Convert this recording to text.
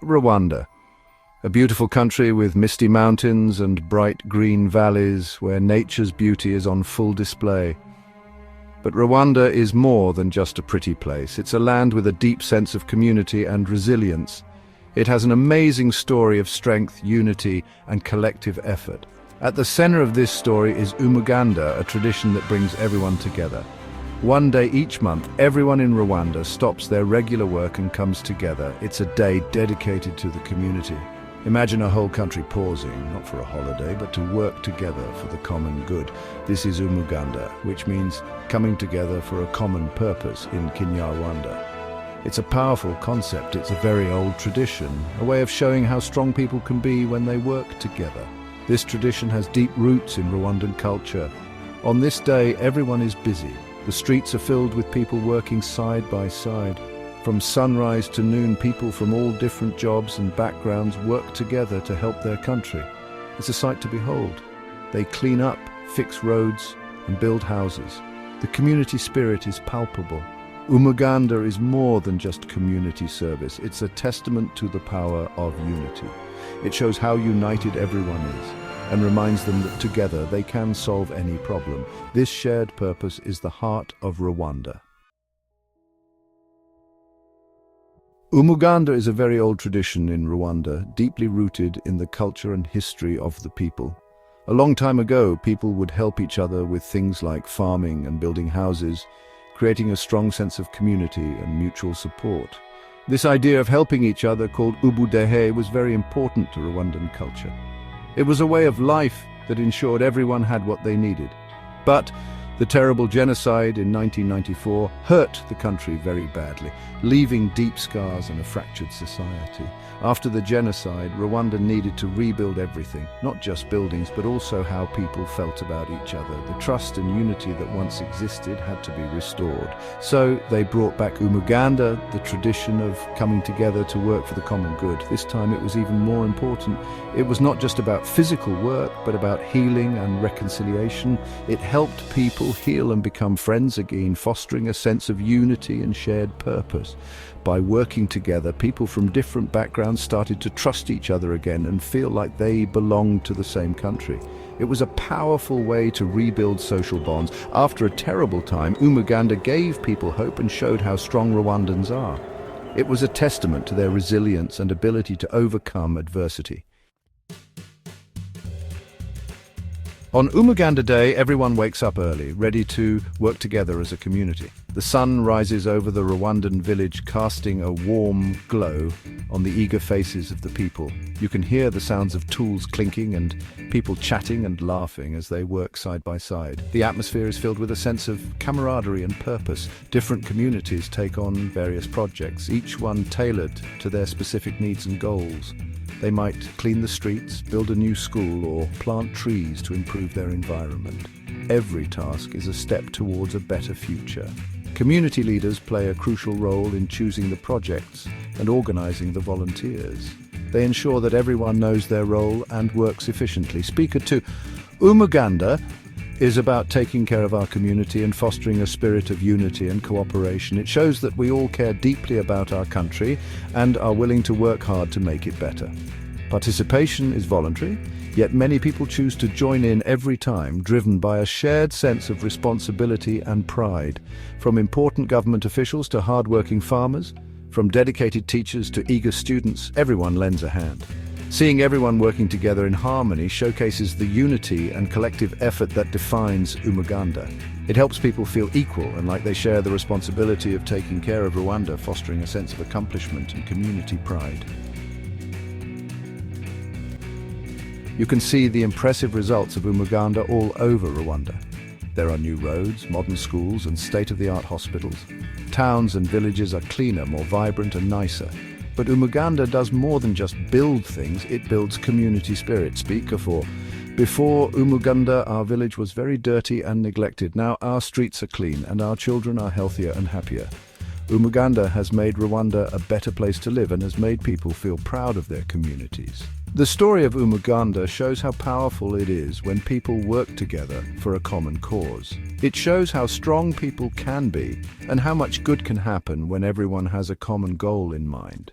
Rwanda, a beautiful country with misty mountains and bright green valleys where nature's beauty is on full display. But Rwanda is more than just a pretty place. It's a land with a deep sense of community and resilience. It has an amazing story of strength, unity, and collective effort. At the center of this story is Umuganda, a tradition that brings everyone together. One day each month, everyone in Rwanda stops their regular work and comes together. It's a day dedicated to the community. Imagine a whole country pausing, not for a holiday, but to work together for the common good. This is Umuganda, which means coming together for a common purpose in Kinyarwanda. It's a powerful concept. It's a very old tradition, a way of showing how strong people can be when they work together. This tradition has deep roots in Rwandan culture. On this day, everyone is busy. The streets are filled with people working side by side. From sunrise to noon, people from all different jobs and backgrounds work together to help their country. It's a sight to behold. They clean up, fix roads, and build houses. The community spirit is palpable. Umuganda is more than just community service. It's a testament to the power of unity. It shows how united everyone is, and reminds them that together they can solve any problem. This shared purpose is the heart of Rwanda. Umuganda is a very old tradition in Rwanda, deeply rooted in the culture and history of the people. A long time ago, people would help each other with things like farming and building houses, creating a strong sense of community and mutual support. This idea of helping each other, called ubudehe, was very important to Rwandan culture. It was a way of life that ensured everyone had what they needed. But the terrible genocide in 1994 hurt the country very badly, leaving deep scars and a fractured society. After the genocide, Rwanda needed to rebuild everything, not just buildings, but also how people felt about each other. The trust and unity that once existed had to be restored. So they brought back Umuganda, the tradition of coming together to work for the common good. This time it was even more important. It was not just about physical work, but about healing and reconciliation. It helped people heal and become friends again, fostering a sense of unity and shared purpose. By working together, people from different backgrounds started to trust each other again and feel like they belonged to the same country. It was a powerful way to rebuild social bonds. After a terrible time, Umuganda gave people hope and showed how strong Rwandans are. It was a testament to their resilience and ability to overcome adversity. On Umuganda Day, everyone wakes up early, ready to work together as a community. The sun rises over the Rwandan village, casting a warm glow on the eager faces of the people. You can hear the sounds of tools clinking and people chatting and laughing as they work side by side. The atmosphere is filled with a sense of camaraderie and purpose. Different communities take on various projects, each one tailored to their specific needs and goals. They might clean the streets, build a new school, or plant trees to improve their environment. Every task is a step towards a better future. Community leaders play a crucial role in choosing the projects and organizing the volunteers. They ensure that everyone knows their role and works efficiently. Speaker 2. Umuganda is about taking care of our community and fostering a spirit of unity and cooperation. It shows that we all care deeply about our country and are willing to work hard to make it better. Participation is voluntary, yet many people choose to join in every time, driven by a shared sense of responsibility and pride. From important government officials to hard-working farmers, from dedicated teachers to eager students, everyone lends a hand. Seeing everyone working together in harmony showcases the unity and collective effort that defines Umuganda. It helps people feel equal and like they share the responsibility of taking care of Rwanda, fostering a sense of accomplishment and community pride. You can see the impressive results of Umuganda all over Rwanda. There are new roads, modern schools, and state-of-the-art hospitals. Towns and villages are cleaner, more vibrant, and nicer. But Umuganda does more than just build things, it builds community spirit. Speaker 4. Before Umuganda, our village was very dirty and neglected. Now our streets are clean and our children are healthier and happier. Umuganda has made Rwanda a better place to live and has made people feel proud of their communities. The story of Umuganda shows how powerful it is when people work together for a common cause. It shows how strong people can be and how much good can happen when everyone has a common goal in mind.